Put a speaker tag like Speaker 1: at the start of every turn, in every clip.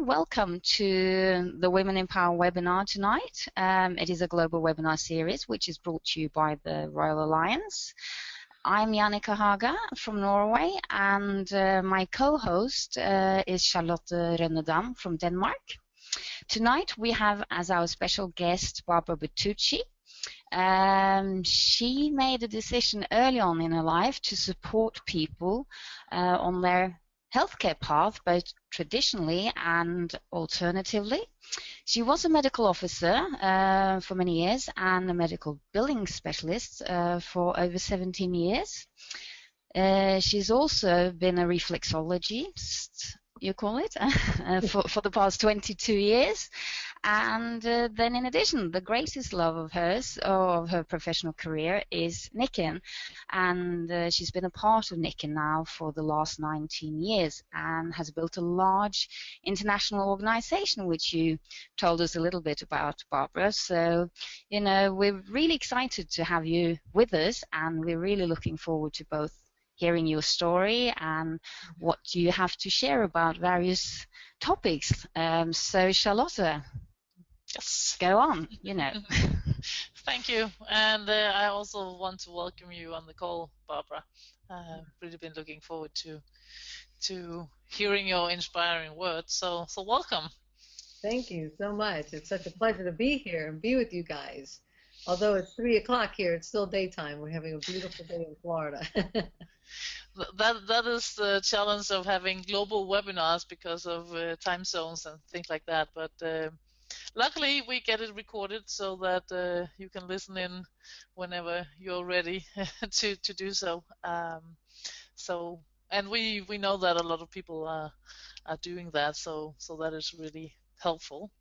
Speaker 1: Welcome to the Women in Power webinar tonight. It is a global webinar series which is brought to you by the Royal Alliance. I'm Jannica Haga from Norway, and my co-host is Charlotte Rønnedam from Denmark. Tonight we have as our special guest Barbara Bertucci. She made a decision early on in her life to support people on their healthcare path, both traditionally and alternatively. She was a medical officer for many years and a medical billing specialist for over 17 years. She's also been a reflexologist, you call it, for the past 22 years. And then in addition, the greatest love of hers, of her professional career, is knitting. And she's been a part of knitting now for the last 19 years and has built a large international organization, which you told us a little bit about, Barbara. So, you know, we're really excited to have you with us, and we're really looking forward to both hearing your story and what you have to share about various topics. So Charlotte,
Speaker 2: yes,
Speaker 1: go on, you know.
Speaker 2: Thank you. And I also want to welcome you on the call, Barbara. Really been looking forward to hearing your inspiring words. So welcome.
Speaker 3: Thank you so much. It's such a pleasure to be here and be with you guys. Although it's 3 o'clock here, it's still daytime. We're having a beautiful day in Florida.
Speaker 2: That is the challenge of having global webinars because of time zones and things like that. But luckily, we get it recorded so that you can listen in whenever you're ready to do so. And we know that a lot of people are doing that, so that is really helpful.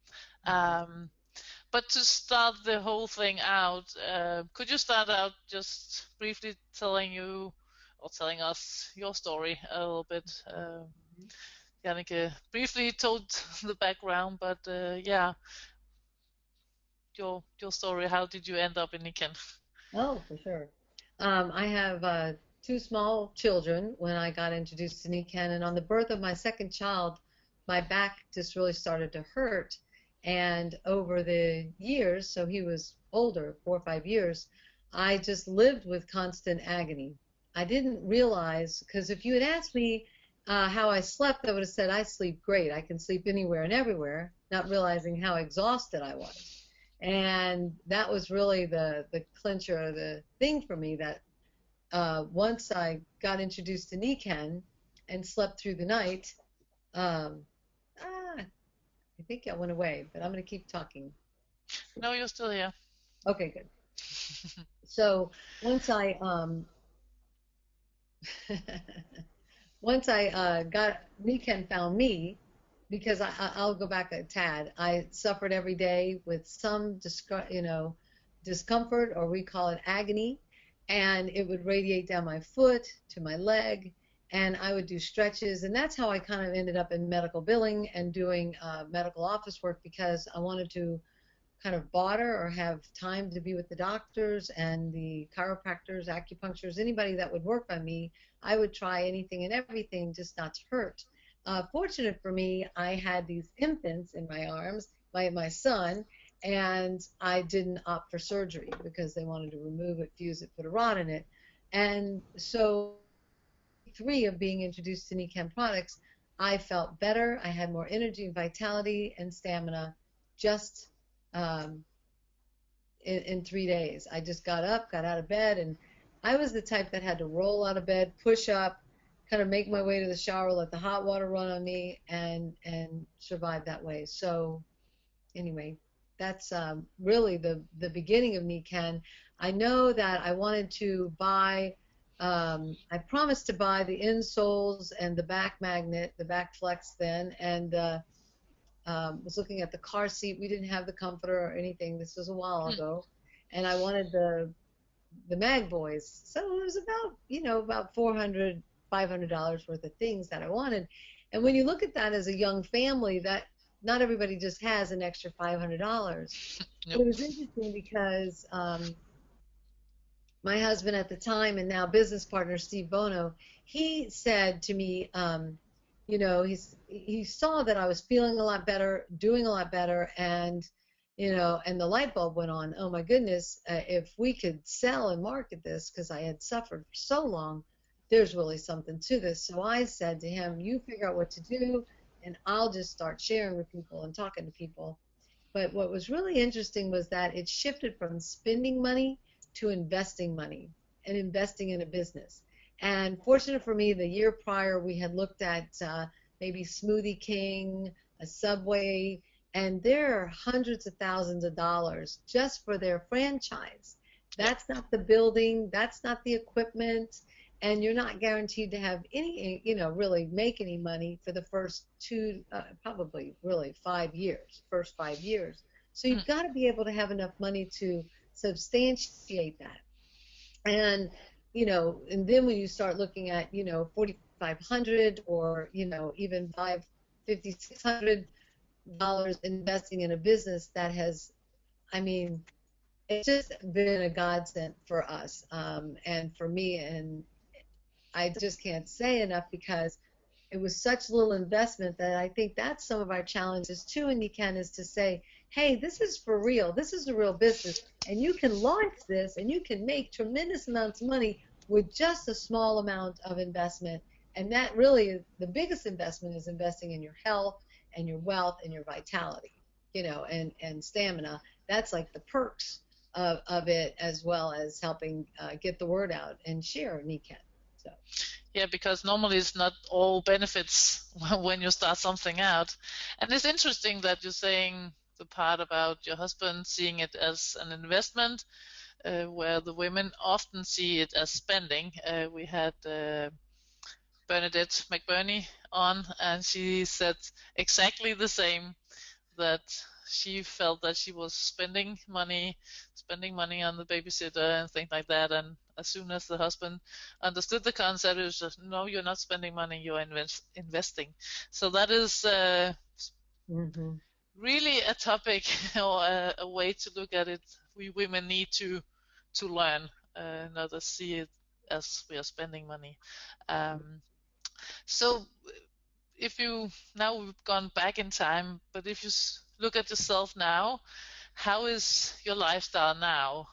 Speaker 2: But to start the whole thing out, could you start out just briefly telling us your story a little bit? Jannica briefly told the background, but yeah, your story. How did you end up in Nikken?
Speaker 3: Oh, for sure. I have 2 small children when I got introduced to Nikken, and on the birth of my second child, my back just really started to hurt. And over the years, so he was older, 4 or 5 years, I just lived with constant agony. I didn't realize, because if you had asked me how I slept, I would have said I sleep great. I can sleep anywhere and everywhere, not realizing how exhausted I was. And that was really the clincher, the thing for me, that once I got introduced to Nikken and slept through the night, I think I went away, but I'm going to keep talking.
Speaker 2: No, you're still here.
Speaker 3: Okay, good. So once I got Nikken found me, because I'll go back a tad. I suffered every day with some discomfort, or we call it agony, and it would radiate down my foot to my leg, and I would do stretches, and that's how I kind of ended up in medical billing and doing medical office work, because I wanted to kind of barter or have time to be with the doctors and the chiropractors, acupuncturists, anybody that would work on me. I would try anything and everything just not to hurt. Fortunate for me, I had these infants in my arms, my son, and I didn't opt for surgery because they wanted to remove it, fuse it, put a rod in it. And so 3 of being introduced to Nikken products, I felt better. I had more energy and vitality and stamina just in 3 days. I just got up, got out of bed, and I was the type that had to roll out of bed, push up, kind of make my way to the shower, let the hot water run on me, and survive that way. So anyway, that's really the beginning of Nikken. I know that I wanted to buy, I promised to buy the insoles and the back magnet, the back flex then, and was looking at the car seat. We didn't have the comforter or anything. This was a while ago. And I wanted the mag boys. So it was about, about $400, $500 worth of things that I wanted. And when you look at that as a young family, that not everybody just has an extra $500. Nope. It was interesting because my husband at the time and now business partner, Steve Bono, he said to me, he saw that I was feeling a lot better, doing a lot better, and and the light bulb went on. Oh my goodness, if we could sell and market this, because I had suffered for so long, there's really something to this. So I said to him, you figure out what to do, and I'll just start sharing with people and talking to people. But what was really interesting was that it shifted from spending money to investing money and investing in a business. And fortunate for me, the year prior, we had looked at maybe Smoothie King, a Subway, and there are hundreds of thousands of dollars just for their franchise. That's not the building, that's not the equipment, and you're not guaranteed to have any, really make any money for the first probably really 5 years, first 5 years. So you've got to be able to have enough money to substantiate that. And, and then when you start looking at, 4,500 or, even $5,600 investing in a business that has, I mean, it's just been a godsend for us and for me. And I just can't say enough because it was such little investment that I think that's some of our challenges too, and you can, is to say, hey, this is for real. This is a real business, and you can launch this, and you can make tremendous amounts of money with just a small amount of investment. And that really is the biggest investment, is investing in your health and your wealth and your vitality, and stamina. That's like the perks of it, as well as helping get the word out and share NECAN. So.
Speaker 2: Yeah, because normally it's not all benefits when you start something out. And it's interesting that you're saying the part about your husband seeing it as an investment, where the women often see it as spending. We had Bernadette McBurney on, and she said exactly the same, that she felt that she was spending money on the babysitter and things like that. And as soon as the husband understood the concept, it was just, no, you're not spending money, you're investing. So that is really a topic or a way to look at it. We women need to learn, not to see it as we are spending money. So if now we've gone back in time, but if you look at yourself now, how is your lifestyle now?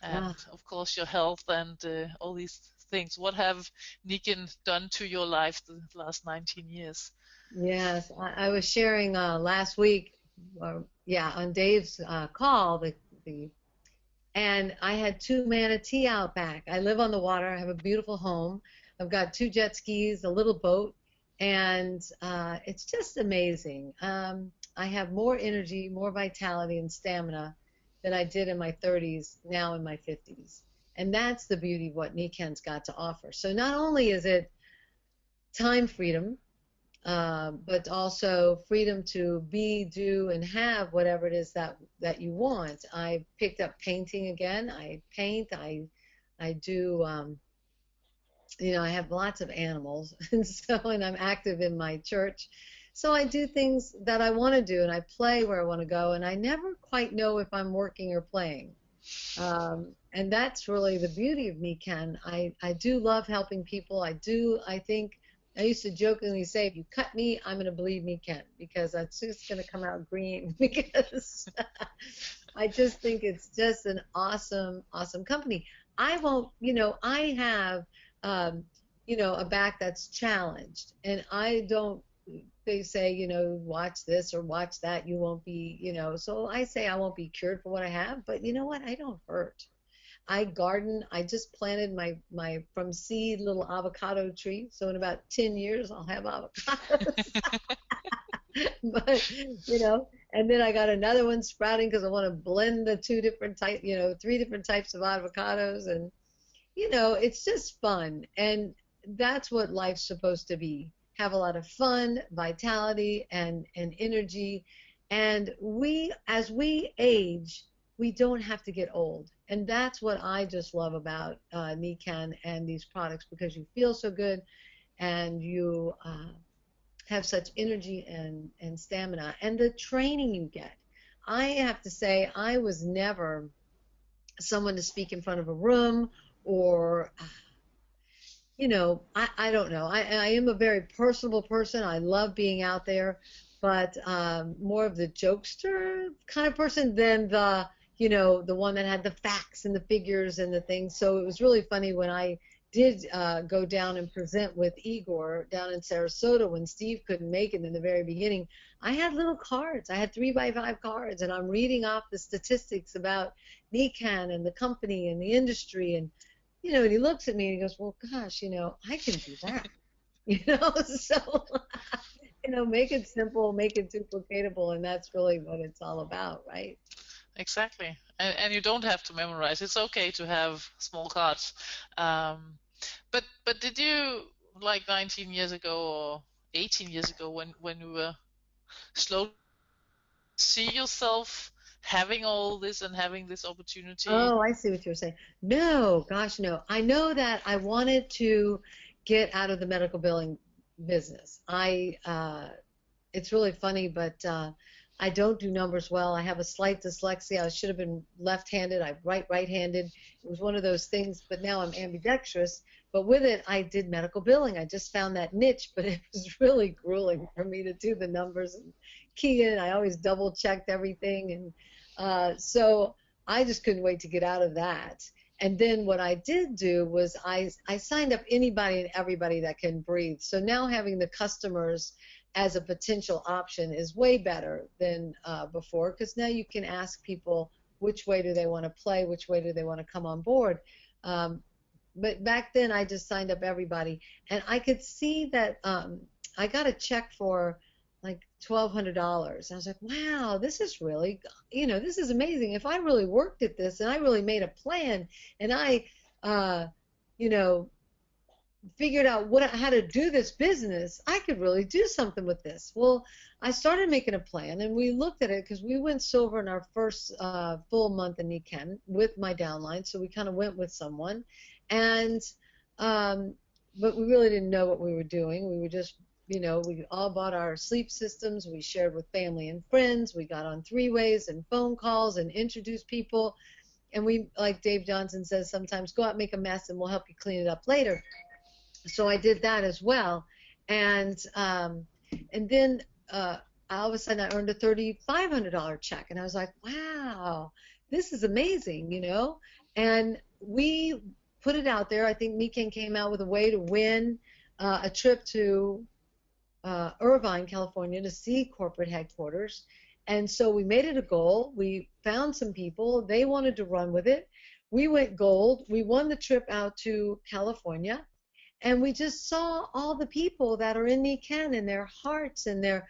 Speaker 2: And of course your health and all these things. What have NECAN done to your life the last 19 years?
Speaker 3: Yes, I was sharing last week, on Dave's call, and I had 2 manatee out back. I live on the water. I have a beautiful home. I've got 2 jet skis, a little boat, and it's just amazing. I have more energy, more vitality and stamina than I did in my 30s, now in my 50s. And that's the beauty of what NECAN's got to offer. So not only is it time freedom, but also freedom to be, do, and have whatever it is that you want. I picked up painting again. I paint. I do. I have lots of animals, and I'm active in my church. So I do things that I want to do, and I play where I want to go, and I never quite know if I'm working or playing. And that's really the beauty of NECAN. I do love helping people. I think I used to jokingly say, if you cut me, I'm going to believe NECAN, because that's just going to come out green, because I just think it's just an awesome, awesome company. I won't, I have, a back that's challenged, and I don't, they say, watch this or watch that, you won't be, so I say I won't be cured for what I have, but you know what, I don't hurt. I garden. I just planted my from seed little avocado tree, so in about 10 years I'll have avocados. But and then I got another one sprouting, because I want to blend the 3 different types of avocados, and it's just fun, and that's what life's supposed to be. Have a lot of fun, vitality, and energy. And as we age, we don't have to get old. And that's what I just love about NECAN and these products, because you feel so good, and you have such energy and stamina, and the training you get. I have to say, I was never someone to speak in front of a room, or I don't know. I am a very personable person. I love being out there, but more of the jokester kind of person than the one that had the facts and the figures and the things. So it was really funny when I did go down and present with Igor down in Sarasota when Steve couldn't make it in the very beginning. I had little cards. I had 3x5 cards, and I'm reading off the statistics about NECAN and the company and the industry, and and he looks at me and he goes, well, gosh, I can do that, so, make it simple, make it duplicatable, and that's really what it's all about, right?
Speaker 2: Exactly. And you don't have to memorize. It's okay to have small cards. But did you, like 19 years ago or 18 years ago, when you were slow, see yourself having all this and having this opportunity?
Speaker 3: Oh, I see what you're saying. No, gosh, no. I know that I wanted to get out of the medical billing business. It's really funny, but I don't do numbers well. I have a slight dyslexia. I should have been left-handed. I write right-handed. It was one of those things, but now I'm ambidextrous. But with it, I did medical billing. I just found that niche, but it was really grueling for me to do the numbers and key in. I always double-checked everything, and so I just couldn't wait to get out of that. And then what I did do was I signed up anybody and everybody that can breathe. So now having the customers as a potential option is way better than before, because now you can ask people which way do they want to play, which way do they want to come on board. But back then I just signed up everybody, and I could see that I got a check for like $1,200. I was like, wow, this is really, this is amazing. If I really worked at this and I really made a plan and I, you know, figured out how to do this business, I could really do something with this. Well, I started making a plan, and we looked at it because we went silver in our first full month in NECAN with my downline, so we kind of went with someone, and but we really didn't know what we were doing. We were just, we all bought our sleep systems. We shared with family and friends. We got on three-ways and phone calls and introduced people, and we, like Dave Johnson says sometimes, go out and make a mess, and we'll help you clean it up later. So I did that as well, and then all of a sudden I earned a $3,500 check, and I was like, wow, this is amazing, And we put it out there. I think NECAN came out with a way to win a trip to Irvine, California, to see corporate headquarters, and so we made it a goal. We found some people. They wanted to run with it. We went gold. We won the trip out to California. And we just saw all the people that are in NECAN and their hearts, and they're,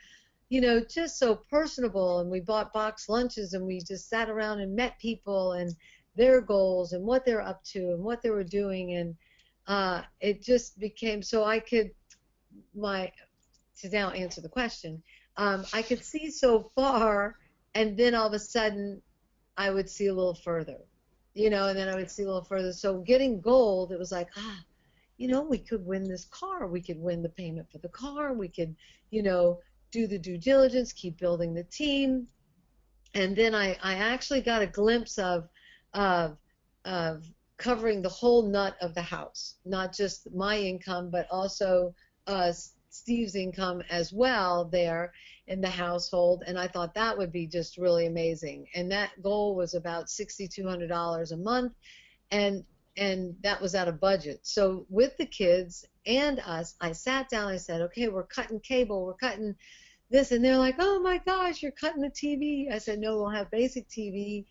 Speaker 3: just so personable. And we bought box lunches, and we just sat around and met people and their goals and what they're up to and what they were doing. And it just became so I could, to now answer the question, I could see so far, and then all of a sudden I would see a little further, and then I would see a little further. So getting gold, it was like, we could win this car. We could win the payment for the car. We could, do the due diligence, keep building the team. And then I actually got a glimpse of covering the whole nut of the house, not just my income, but also Steve's income as well there in the household. And I thought that would be just really amazing. And that goal was about $6,200 a month. And that was out of budget. So with the kids and us, I sat down, I said, okay, we're cutting cable, we're cutting this. And they're like, oh my gosh, you're cutting the TV. I said, no, we'll have basic TV.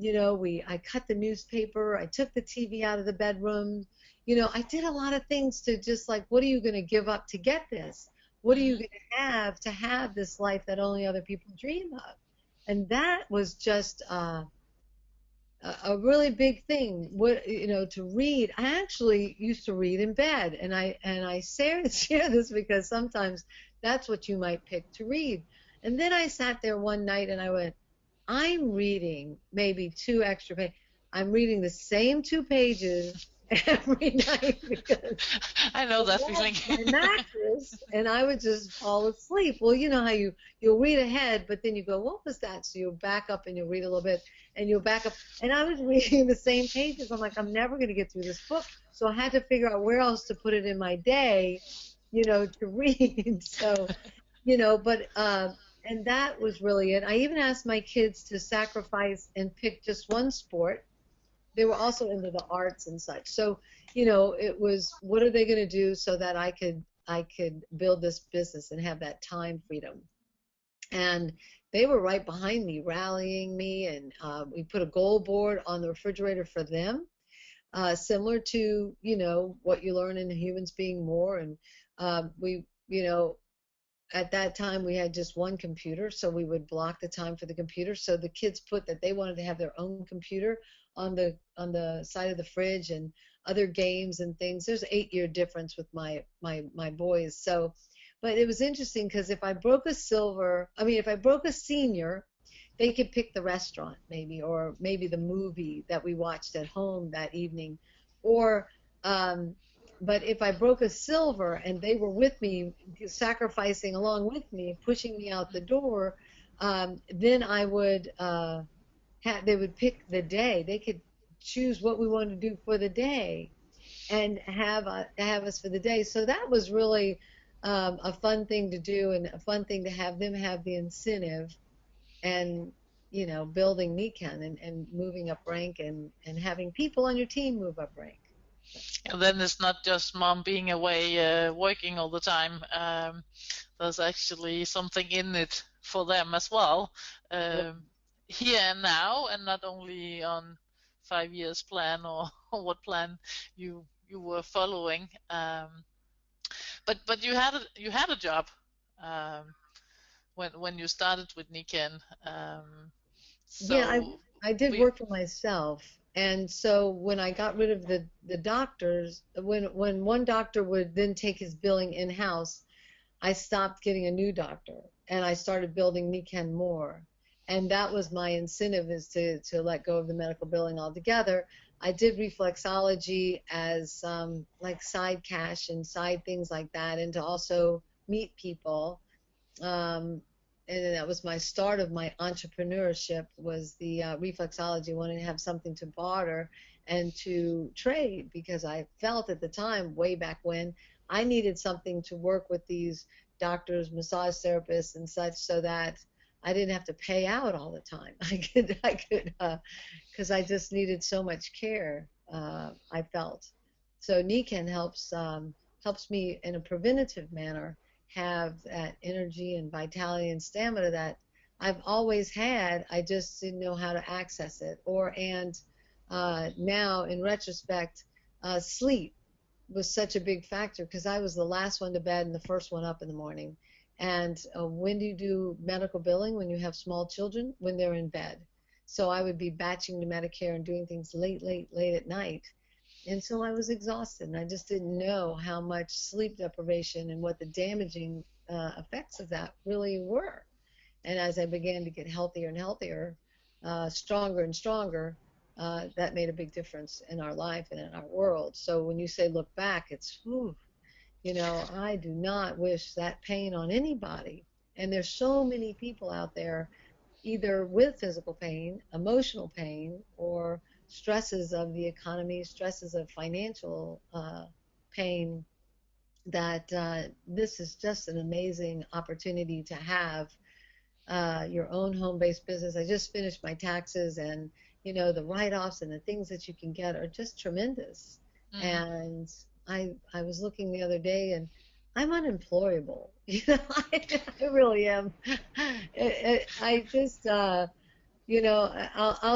Speaker 3: I cut the newspaper, I took the TV out of the bedroom. I did a lot of things to just like, what are you going to give up to get this? What are you going to have this life that only other people dream of? And that was just a really big thing. To read. I actually used to read in bed, and I share this because sometimes that's what you might pick to read. And then I sat there one night and I went, I'm reading maybe 2 extra pages. I'm reading the same 2 pages every night because
Speaker 2: I know that feeling.
Speaker 3: my mattress, and I would just fall asleep. Well, you know how you'll read ahead, but then you go, what was that? So you'll back up and you'll read a little bit, and you'll back up. And I was reading the same pages. I'm like, I'm never going to get through this book. So I had to figure out where else to put it in my day, to read. So, but and that was really it. I even asked my kids to sacrifice and pick just one sport. They were also into the arts and such. So, it was, what are they going to do so that I could build this business and have that time freedom? And they were right behind me, rallying me, and we put a goal board on the refrigerator for them, similar to, what you learn in Humans Being More. And we, at that time we had just one computer, so we would block the time for the computer. So the kids put that they wanted to have their own computer on the side of the fridge, and other games and things. There's 8-year difference with my boys. So, but it was interesting because if I broke a senior, they could pick the restaurant maybe, or maybe the movie that we watched at home that evening, or but if I broke a silver and they were with me, sacrificing along with me, pushing me out the door, then I would they would pick the day. They could choose what we wanted to do for the day, and have us for the day. So that was really a fun thing to do, and a fun thing to have them have the incentive, and building Nikan, and moving up rank, and having people on your team move up rank.
Speaker 2: And then it's not just mom being away working all the time. There's actually something in it for them as well, here and now, and not only on 5 years plan or what plan you were following. But you had a job when you started with Nikan.
Speaker 3: Yeah, I did work for myself. And so when I got rid of the doctors, when one doctor would then take his billing in-house, I stopped getting a new doctor, and I started building Nikan more. And that was my incentive, is to let go of the medical billing altogether. I did reflexology as like side cash and side things like that, and to also meet people. And that was my start of my entrepreneurship, was the reflexology, wanting to have something to barter and to trade, because I felt at the time, way back when, I needed something to work with these doctors, massage therapists and such, so that I didn't have to pay out all the time. I could, because I just needed so much care, I felt. So Nikan helps me in a preventative manner have that energy and vitality and stamina that I've always had. I just didn't know how to access it. Now, in retrospect, sleep was such a big factor, because I was the last one to bed and the first one up in the morning. And when do you do medical billing? When you have small children, when they're in bed. So I would be batching to Medicare and doing things late at night. And so I was exhausted, and I just didn't know how much sleep deprivation and what the damaging effects of that really were. And as I began to get healthier and healthier, stronger and stronger, that made a big difference in our life and in our world. So when you say look back, it's, whew, I do not wish that pain on anybody. And there's so many people out there, either with physical pain, emotional pain, or stresses of the economy, stresses of financial pain, that this is just an amazing opportunity to have your own home-based business. I just finished my taxes, and the write-offs and the things that you can get are just tremendous. And I was looking the other day, and I'm unemployable. I really am. I just I'll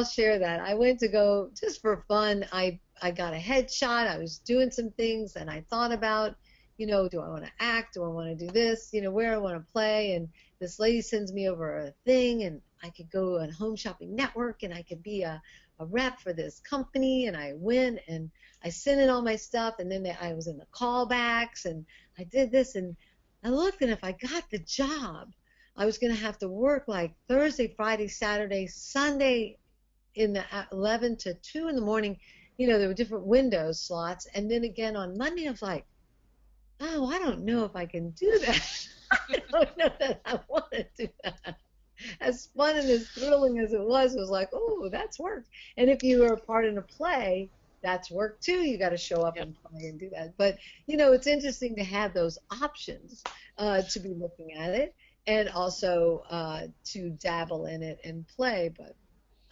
Speaker 3: share that. I went to go just for fun. I got a headshot. I was doing some things, and I thought about, do I want to act? Do I want to do this? Where I want to play? And this lady sends me over a thing, and I could go on Home Shopping Network, and I could be a rep for this company. And I went, and I sent in all my stuff, and then I was in the callbacks, and I did this, and I looked, and if I got the job, I was going to have to work like Thursday, Friday, Saturday, Sunday in the 11 to 2 in the morning, there were different window slots. And then again on Monday, I was like, oh, I don't know if I can do that. I don't know that I want to do that. As fun and as thrilling as it was like, oh, that's work. And if you are a part in a play, that's work too. You got to show up
Speaker 2: Yep.
Speaker 3: and play and do that. But it's interesting to have those options, to be looking at it, and also to dabble in it and play. But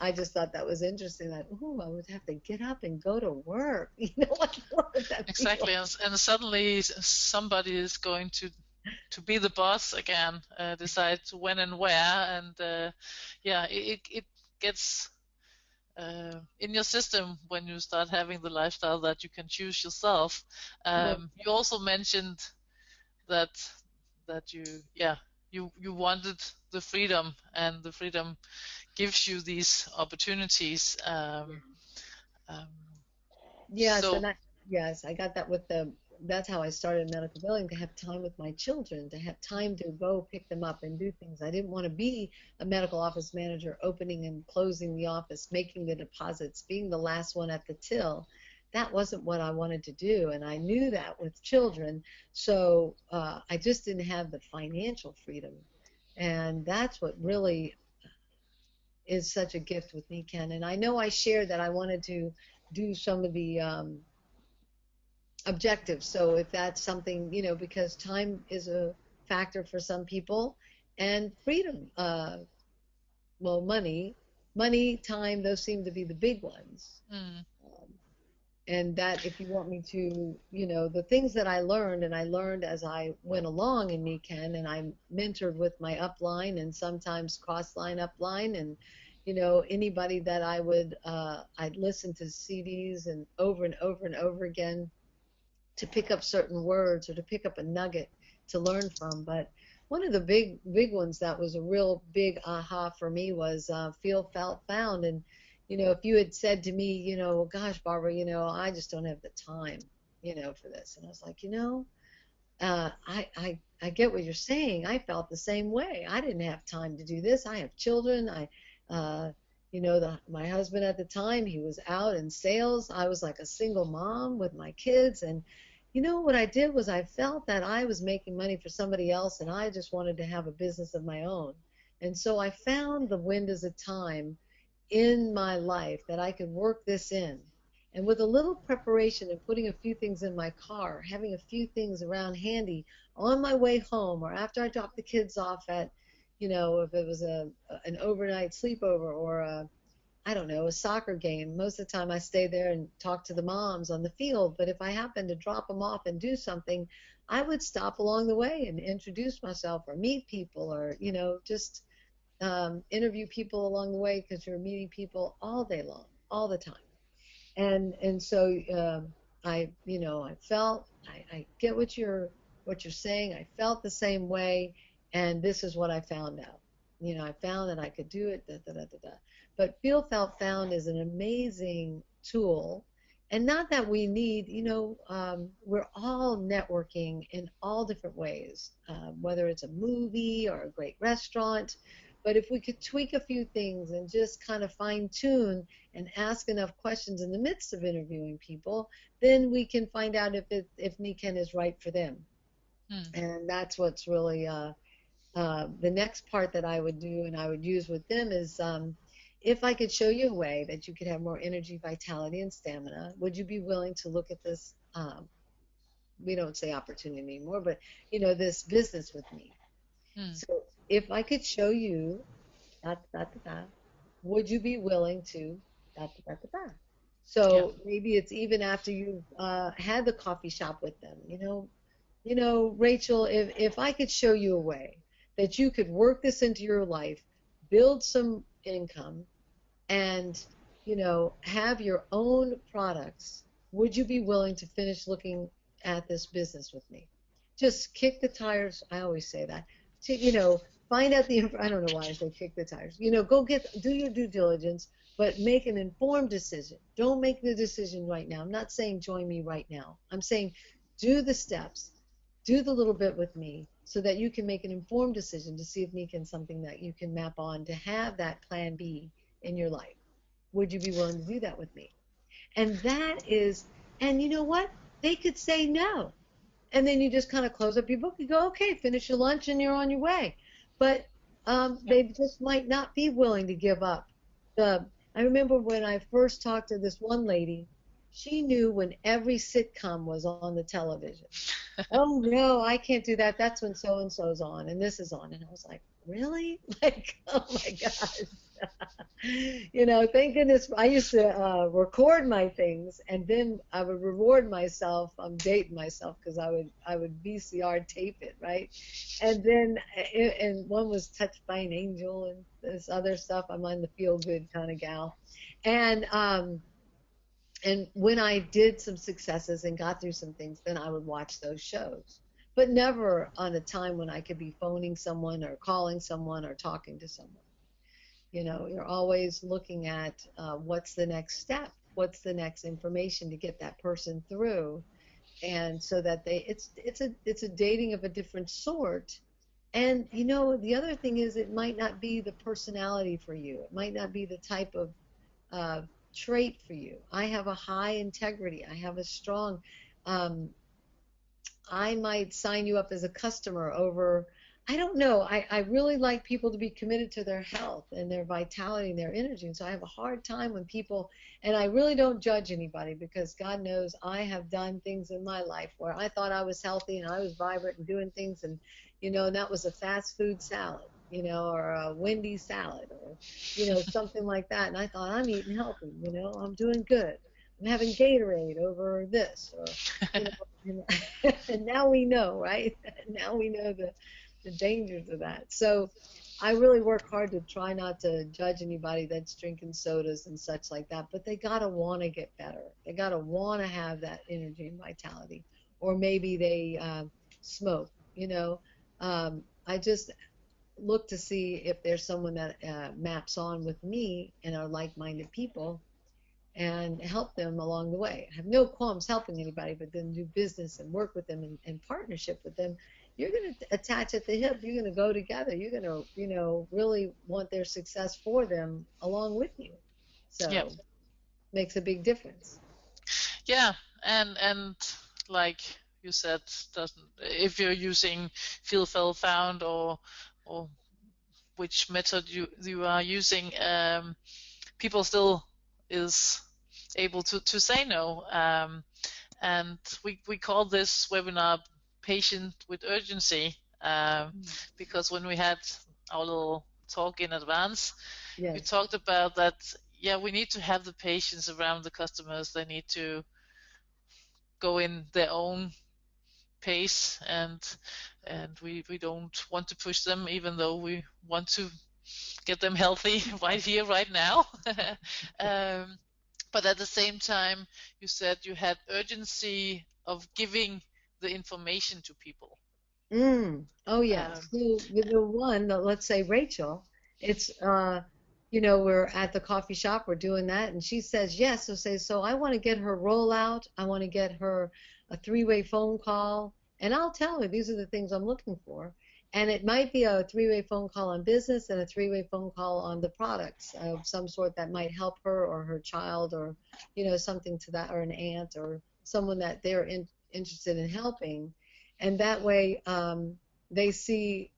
Speaker 3: I just thought that was interesting. That I would have to get up and go to work. What would that be
Speaker 2: Exactly,
Speaker 3: like?
Speaker 2: and suddenly somebody is going to be the boss again, decide when and where, and yeah, it gets in your system when you start having the lifestyle that you can choose yourself.
Speaker 3: No,
Speaker 2: You also mentioned that you, yeah, you wanted the freedom, and the freedom gives you these opportunities. Um,
Speaker 3: yes,
Speaker 2: so
Speaker 3: and yes, I got that with that's how I started medical billing, to have time with my children, to have time to go pick them up and do things. I didn't want to be a medical office manager, opening and closing the office, making the deposits, being the last one at the till. That wasn't what I wanted to do, and I knew that with children, so I just didn't have the financial freedom, and that's what really is such a gift with me, Ken. And I know I shared that I wanted to do some of the objectives. So if that's something, because time is a factor for some people, and freedom, well, money, time, those seem to be the big ones.
Speaker 2: mm,
Speaker 3: Um, and that if you want me to, the things that I learned, and I learned as I went along in NECAN, and I mentored with my upline and sometimes cross-line upline, and anybody that I'd listen to CDs and over and over and over again to pick up certain words or to pick up a nugget to learn from. But one of the big ones that was a real big aha for me was feel, felt, found. And if you had said to me, gosh, Barbara, I just don't have the time, for this. And I was like, I get what you're saying. I felt the same way. I didn't have time to do this. I have children. Uh, my husband at the time, he was out in sales. I was like a single mom with my kids, and what I did was I felt that I was making money for somebody else, and I just wanted to have a business of my own. And so I found the windows of time in my life that I could work this in. And with a little preparation and putting a few things in my car, having a few things around handy on my way home, or after I dropped the kids off at, if it was an overnight sleepover, or I don't know, a soccer game. Most of the time I stay there and talk to the moms on the field. But if I happen to drop them off and do something, I would stop along the way and introduce myself or meet people, or, just interview people along the way, because you're meeting people all day long, all the time. And so I felt, I get what you're saying. I felt the same way, and this is what I found out. I found that I could do it. Da, da, da, da, da. But feel, felt, found is an amazing tool, and not that we need. We're all networking in all different ways, whether it's a movie or a great restaurant. But if we could tweak a few things and just kind of fine tune and ask enough questions in the midst of interviewing people, then we can find out if NECAN is right for them.
Speaker 2: mm,
Speaker 3: And that's what's really the next part that I would do and I would use with them is, if I could show you a way that you could have more energy, vitality, and stamina, would you be willing to look at this? We don't say opportunity anymore, but this business with me.
Speaker 2: mm,
Speaker 3: So if I could show you, da, da, da, da, would you be willing to, da, da, da, da, da.
Speaker 2: yeah.
Speaker 3: So maybe it's even after you've had the coffee shop with them. Rachel, if I could show you a way that you could work this into your life, build some income, and have your own products, would you be willing to finish looking at this business with me? Just kick the tires. I always say that. To, find out the. I don't know why I say kick the tires. Go do your due diligence, but make an informed decision. Don't make the decision right now. I'm not saying join me right now. I'm saying do the steps, do the little bit with me, so that you can make an informed decision to see if NECAN is something that you can map on to have that plan B in your life. Would you be willing to do that with me? And and you know what? They could say no. And then you just kind of close up your book. You go, okay, finish your lunch and you're on your way. But they just might not be willing to give up. I remember when I first talked to this one lady, she knew when every sitcom was on the television. Oh no, I can't do that. That's when so and so's on and this is on. And I was like, really? Like, oh my gosh. Thank goodness I used to record my things, and then I would reward myself. I'm dating myself because I would VCR tape it, right? And then and one was Touched by an Angel, and this other stuff. I'm on the feel good kind of gal, and when I did some successes and got through some things, then I would watch those shows. But never on a time when I could be phoning someone or calling someone or talking to someone. You're always looking at what's the next step, what's the next information to get that person through, and so that it's a dating of a different sort. And the other thing is it might not be the personality for you. It might not be the type of uh, trait for you. I have a high integrity. I have a strong. Um, I might sign you up as a customer over. I don't know. I really like people to be committed to their health and their vitality and their energy. And so I have a hard time when people, and I really don't judge anybody because God knows I have done things in my life where I thought I was healthy and I was vibrant and doing things, and that was a fast food salad, or a Wendy's salad or, something like that. And I thought I'm eating healthy, I'm doing good. I'm having Gatorade over this, or, and, and now we know, right? Now we know the dangers of that. So I really work hard to try not to judge anybody that's drinking sodas and such like that, but they gotta want to get better. They gotta want to have that energy and vitality, or maybe they smoke. I just look to see if there's someone that maps on with me and are like-minded people, and help them along the way. I have no qualms helping anybody, but then do business and work with them and partnership with them. You're going to attach at the hip. You're going to go together. You're going to, really want their success for them along with you. So
Speaker 2: Yeah.
Speaker 3: makes a big difference.
Speaker 2: Yeah, and like you said, doesn't if you're using feel, felt, found, or which method you are using, people still is able to say no. And we call this webinar Patient with Urgency, because when we had our little talk in advance,
Speaker 3: Yes.
Speaker 2: we talked about that. Yeah, we need to have the patience around the customers. They need to go in their own pace, and we don't want to push them, even though we want to get them healthy right here, right now. But at the same time, you said you had urgency of giving the information to people.
Speaker 3: Oh yeah. So the one, let's say Rachel, it's we're at the coffee shop, we're doing that, and she says yes. So I want to get her rollout. I want to get her a three-way phone call, and I'll tell her these are the things I'm looking for. And it might be a three-way phone call on business and a three-way phone call on the products of some sort that might help her or her child, or something to that, or an aunt or someone that they're interested in helping. And that way they see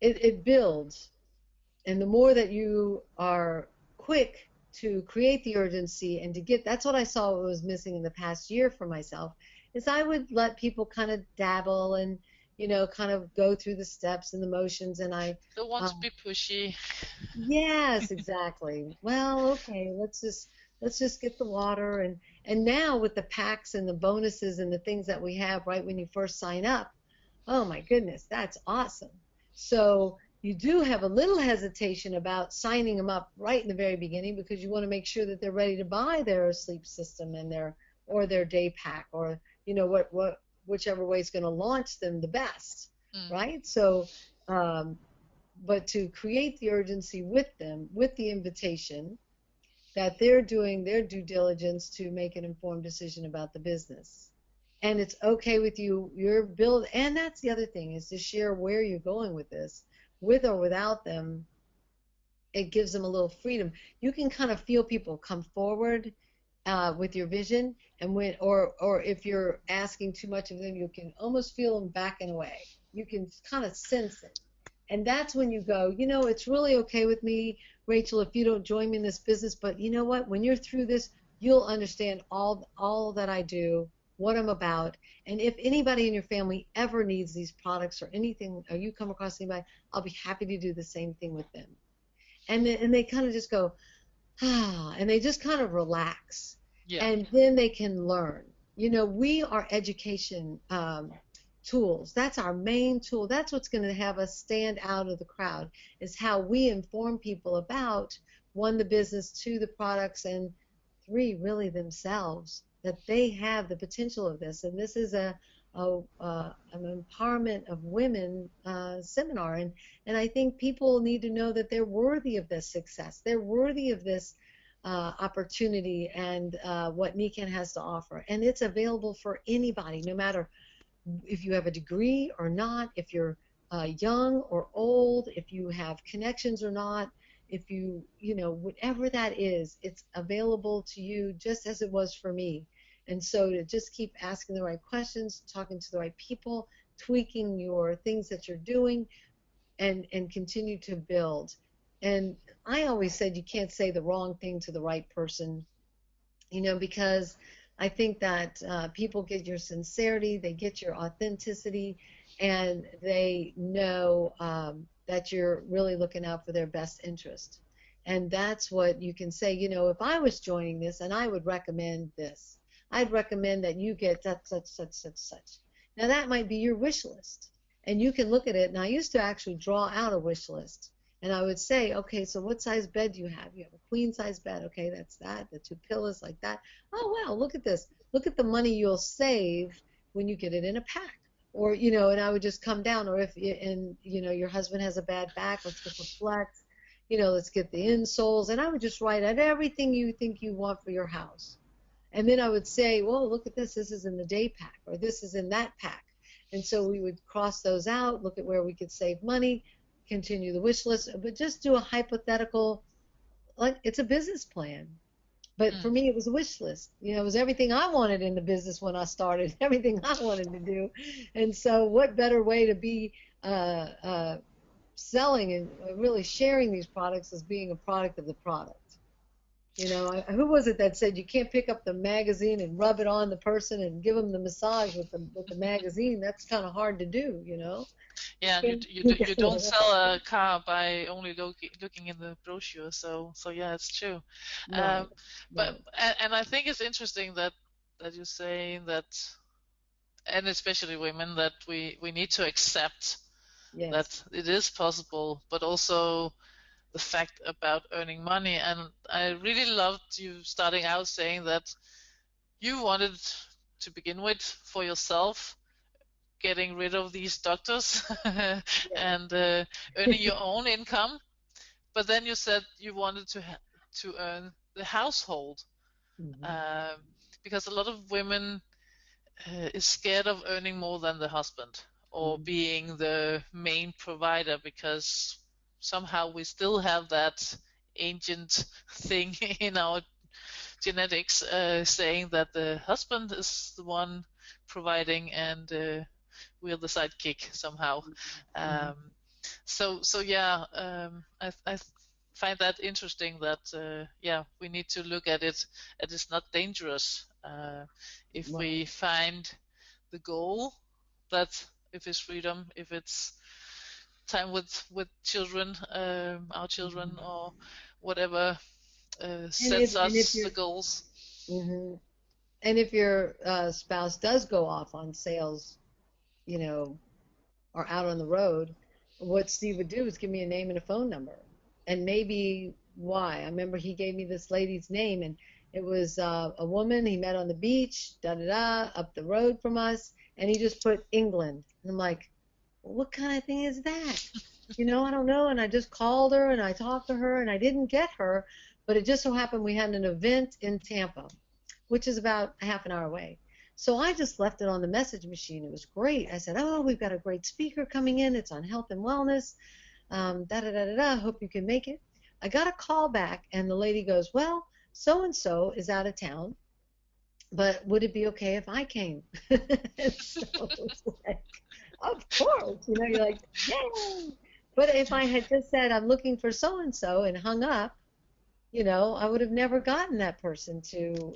Speaker 3: it builds. And the more that you are quick to create the urgency and to get, that's what I saw was missing in the past year for myself, is I would let people kind of dabble and kind of go through the steps and the motions, and I
Speaker 2: don't want to be pushy.
Speaker 3: Yes, exactly. Well, okay, let's just get the water, and now with the packs and the bonuses and the things that we have right when you first sign up, oh my goodness, that's awesome. So you do have a little hesitation about signing them up right in the very beginning because you want to make sure that they're ready to buy their sleep system and their day pack, or whichever way is going to launch them the best, right? So but to create the urgency with them, with the invitation that they're doing their due diligence to make an informed decision about the business. And it's okay with you, your build, and that's the other thing, is to share where you're going with this, with or without them. It gives them a little freedom. You can kind of feel people come forward with your vision, and or if you're asking too much of them, you can almost feel them backing away. You can kind of sense it. And that's when you go, it's really okay with me, Rachel, if you don't join me in this business, but you know what? When you're through this, you'll understand all that I do, what I'm about. And if anybody in your family ever needs these products or anything, or you come across anybody, I'll be happy to do the same thing with them. And they kind of just go, ah, and they just kind of relax.
Speaker 2: Yeah.
Speaker 3: And then they can learn. We are education tools. That's our main tool. That's what's going to have us stand out of the crowd, is how we inform people about, one, the business, two, the products, and three, really themselves, that they have the potential of this. And this is an empowerment of women seminar. And I think people need to know that they're worthy of this success. They're worthy of this opportunity and what NECAN has to offer. And it's available for anybody, no matter if you have a degree or not, if you're young or old, if you have connections or not, if whatever that is, it's available to you just as it was for me. And so to just keep asking the right questions, talking to the right people, tweaking your things that you're doing, and continue to build. And I always said you can't say the wrong thing to the right person, because I think that people get your sincerity, they get your authenticity, and they know that you're really looking out for their best interest. And that's what you can say, if I was joining this and I would recommend this, I'd recommend that you get such. Now that might be your wish list. And you can look at it, and I used to actually draw out a wish list. And I would say, okay, so what size bed do you have? You have a queen size bed. Okay, that's that. The 2 pillows like that. Oh, wow, look at this. Look at the money you'll save when you get it in a pack. Or, and I would just come down. Or if, your husband has a bad back, let's get the flex. Let's get the insoles. And I would just write out everything you think you want for your house. And then I would say, well, look at this. This is in the day pack, or this is in that pack. And so we would cross those out, look at where we could save money, continue the wish list, but just do a hypothetical, like it's a business plan. But for me, it was a wish list. It was everything I wanted in the business when I started, everything I wanted to do. And so what better way to be selling and really sharing these products as being a product of the product? Who was it that said you can't pick up the magazine and rub it on the person and give them the massage with the magazine? That's kind of hard to do,
Speaker 2: Yeah, you don't sell a car by only looking in the brochure. So yeah, it's true.
Speaker 3: Right.
Speaker 2: But and I think it's interesting that you're saying that, and especially women, that we need to accept
Speaker 3: Yes.
Speaker 2: that it is possible, but also the fact about earning money. And I really loved you starting out saying that you wanted to begin with for yourself, getting rid of these doctors and earning your own income. But then you said you wanted to earn the household, because a lot of women is scared of earning more than the husband, or being the main provider, because somehow we still have that ancient thing in our genetics saying that the husband is the one providing and we're the sidekick somehow. So yeah, I find that interesting that we need to look at it. It is not dangerous if we find the goal, that if it's freedom, if it's time with children, our children, or whatever sets us the goals.
Speaker 3: And if your spouse does go off on sales, or out on the road, what Steve would do is give me a name and a phone number, and maybe why. I remember he gave me this lady's name, and it was a woman he met on the beach, up the road from us, and he just put England. And I'm like, well, what kind of thing is that? I don't know. And I just called her, and I talked to her, and I didn't get her, but it just so happened we had an event in Tampa, which is about a half an hour away. So I just left it on the message machine. It was great. I said, oh, we've got a great speaker coming in. It's on health and wellness. Hope you can make it. I got a call back, and the lady goes, well, so and so is out of town, but would it be okay if I came? So it's like, of course, you're like, yay. But if I had just said I'm looking for so and so and hung up, I would have never gotten that person to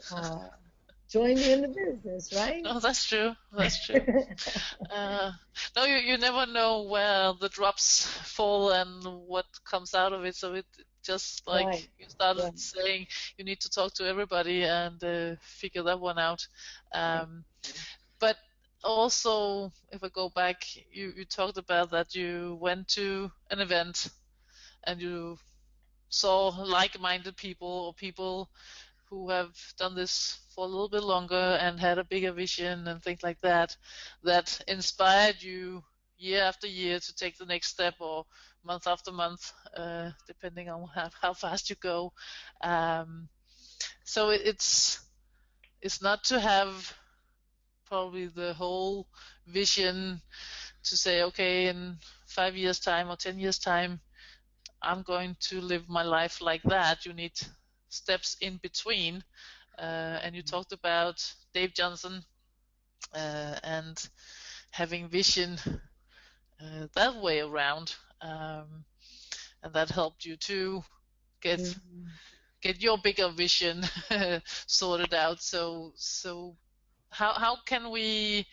Speaker 3: join me in the business, right?
Speaker 2: Oh, that's true. That's true. No, you never know where the drops fall and what comes out of it. So it just like
Speaker 3: Right,
Speaker 2: you started
Speaker 3: right,
Speaker 2: saying, you need to talk to everybody and figure that one out.
Speaker 3: right.
Speaker 2: But also, if I go back, you talked about that you went to an event and you saw like-minded people or people who have done this for a little bit longer and had a bigger vision and things like that, that inspired you year after year to take the next step, or month after month, depending on how fast you go. Um, so it's not to have probably the whole vision to say, okay, in 5 years time or 10 years time I'm going to live my life like that. You need steps in between. And you talked about Dave Johnson and having vision that way around. And that helped you to get
Speaker 3: Mhm.
Speaker 2: get your bigger vision sorted out. So how can we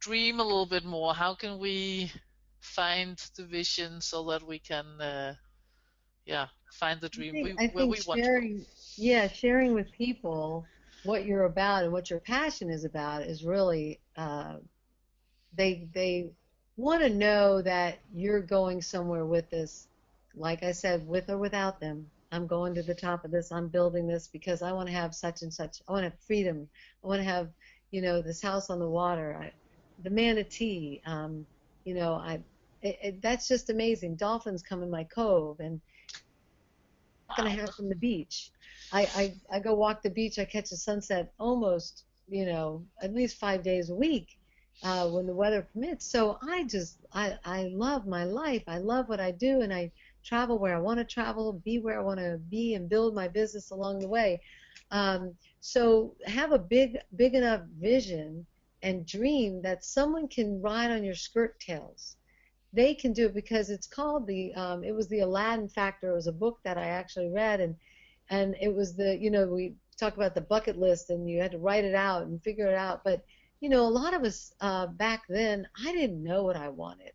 Speaker 2: dream a little bit more? How can we find the vision so that we can find the
Speaker 3: I
Speaker 2: dream
Speaker 3: think I
Speaker 2: where
Speaker 3: think
Speaker 2: we want to go?
Speaker 3: sharing with people what you're about and what your passion is about is really they want to know that you're going somewhere with this. Like I said, with or without them, I'm going to the top of this. I'm building this because I want to have such and such. I want to have freedom. I want to have, this house on the water. The manatee. I. That's just amazing. Dolphins come in my cove, and and a
Speaker 2: Wow.
Speaker 3: half from the beach. I go walk the beach. I catch a sunset almost, at least 5 days a week when the weather permits. So I love my life. I love what I do, and I travel where I want to travel, be where I want to be, and build my business along the way. So have a big enough vision and dream that someone can ride on your skirt tails. They can do it because it's called it was the Aladdin Factor. It was a book that I actually read, and it was we talk about the bucket list and you had to write it out and figure it out. But a lot of us back then, I didn't know what I wanted.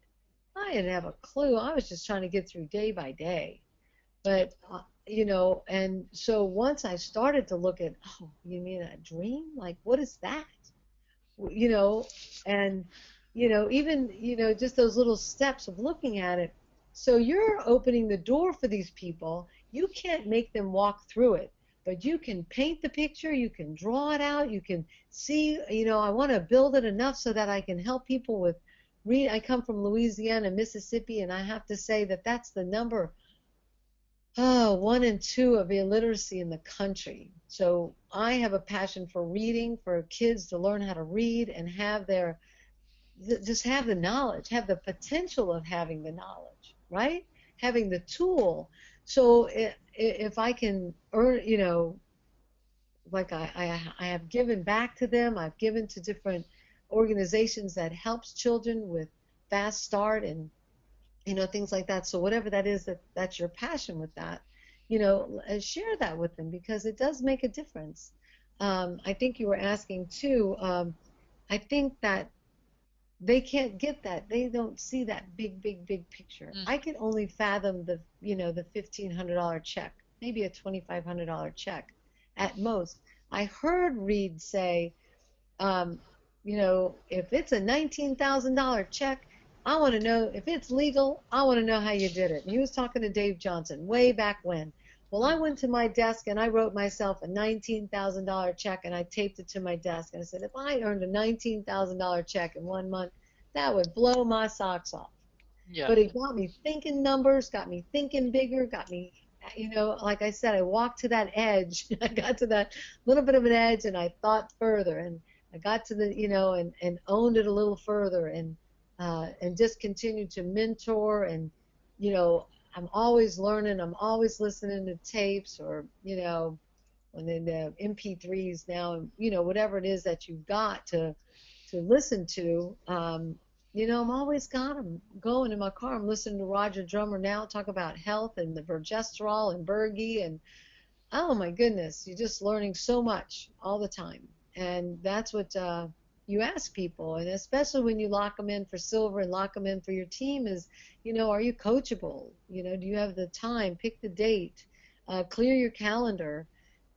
Speaker 3: I didn't have a clue. I was just trying to get through day by day.
Speaker 2: Yep.
Speaker 3: But and so once I started to look at, oh, you mean a dream? Like, what is that? you know, and even just those little steps of looking at it. So you're opening the door for these people. You can't make them walk through it, but you can paint the picture, you can draw it out, you can see, I want to build it enough so that I can help people with read. I come from Louisiana, Mississippi, and I have to say that that's the number 1 and 2 of illiteracy in the country. So I have a passion for reading, for kids to learn how to read and have just have the knowledge, have the potential of having the knowledge, right? Having the tool. So if I can earn, like I have given back to them, I've given to different organizations that helps children with fast start and things like that. So whatever that is, that's your passion with that, share that with them because it does make a difference. I think you were asking too. I think that they can't get that. They don't see that big picture.
Speaker 2: Mm.
Speaker 3: I can only fathom the $1,500 check, maybe a $2,500 check at most. I heard Reed say, um, if it's a $19,000 check, I want to know if it's legal. I want to know how you did it. And he was talking to Dave Johnson way back when. Well, I
Speaker 2: Mm.
Speaker 3: went to my desk and I wrote myself a $19,000 check and I taped it to my desk. And I said, if I earned a $19,000 check in 1 month, that would blow my socks off.
Speaker 2: Yeah.
Speaker 3: But it got me thinking numbers, got me thinking bigger, got me, like I said, I walked to that edge. I got to that little bit of an edge and I thought further and I got to the, and owned it a little further and just continued to mentor and, I'm always learning, I'm always listening to tapes or, and then the MP3s now, whatever it is that you've got to listen to. I'm always got them going in my car. I'm listening to Roger Drummer now talk about health and the progesterol and Bergie, and oh my goodness, you're just learning so much all the time. And that's what you ask people, and especially when you lock them in for silver and lock them in for your team is, are you coachable? Do you have the time? Pick the date, clear your calendar.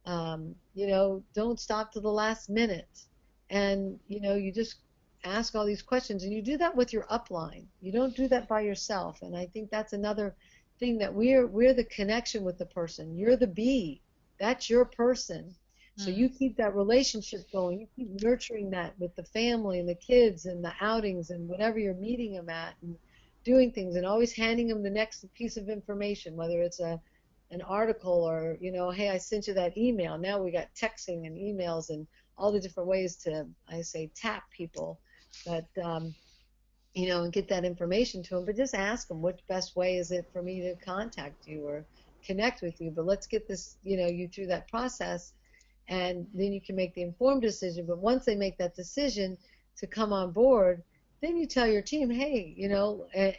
Speaker 3: Don't stop to the last minute. And, you just ask all these questions, and you do that with your upline. You don't do that by yourself. And I think that's another thing, that we're the connection with the person. You're the bee. That's your person. So you keep that relationship going. You keep nurturing that with the family and the kids and the outings and whatever you're meeting them at, and doing things, and always handing them the next piece of information, whether it's an article or, hey, I sent you that email. Now we got texting and emails and all the different ways to, I say, tap people, but and get that information to them. But just ask them, what best way is it for me to contact you or connect with you? But let's get this, you through that process, and then you can make the informed decision. But once they make that decision to come on board, then you tell your team, hey,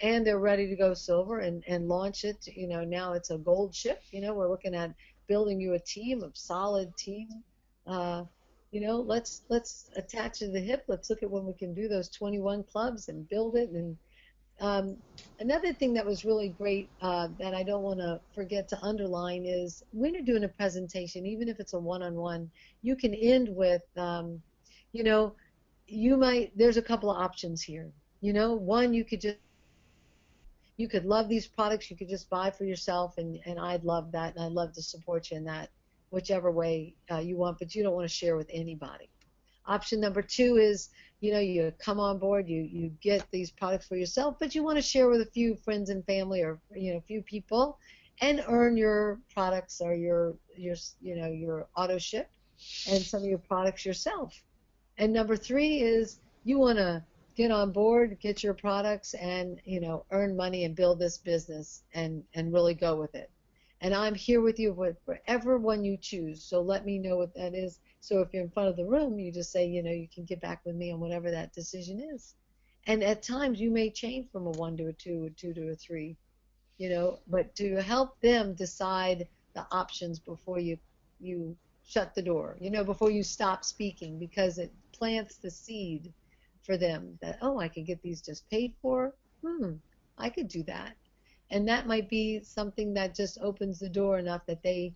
Speaker 3: and they're ready to go silver and launch it. Now it's a gold ship. We're looking at building you a team, a solid team. Let's attach to the hip. Let's look at when we can do those 21 clubs and build it. And another thing that was really great that I don't want to forget to underline is, when you're doing a presentation, even if it's a one-on-one, you can end with, there's a couple of options here. One, you could love these products, you could just buy for yourself, and I'd love that, and I'd love to support you in that, whichever way you want, but you don't want to share with anybody. Option number two is, you come on board, you get these products for yourself, but you want to share with a few friends and family, or a few people, and earn your products or your auto ship and some of your products yourself. And number three is, you want to get on board, get your products, and earn money and build this business and really go with it. And I'm here with you with whatever one you choose. So let me know what that is. So if you're in front of the room, you just say, you can get back with me on whatever that decision is. And at times you may change from a 1 to a 2, a 2 to a 3, but to help them decide the options before you shut the door, before you stop speaking, because it plants the seed for them that, oh, I could get these just paid for. I could do that. And that might be something that just opens the door enough that they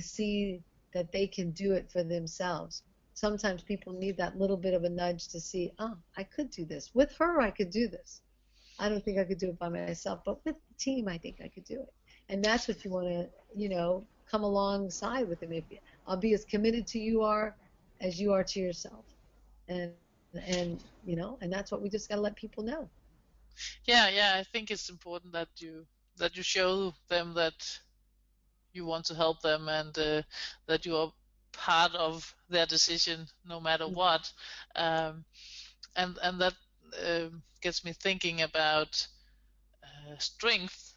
Speaker 3: see that they can do it for themselves. Sometimes people need that little bit of a nudge to see, oh, I could do this. With her, I could do this. I don't think I could do it by myself, but with the team, I think I could do it. And that's what you want to, come alongside with them. I'll be as committed to you are as you are to yourself. And that's what we just got to let people know.
Speaker 2: Yeah, I think it's important that you show them that you want to help them, and that you are part of their decision no matter what. And that gets me thinking about strength.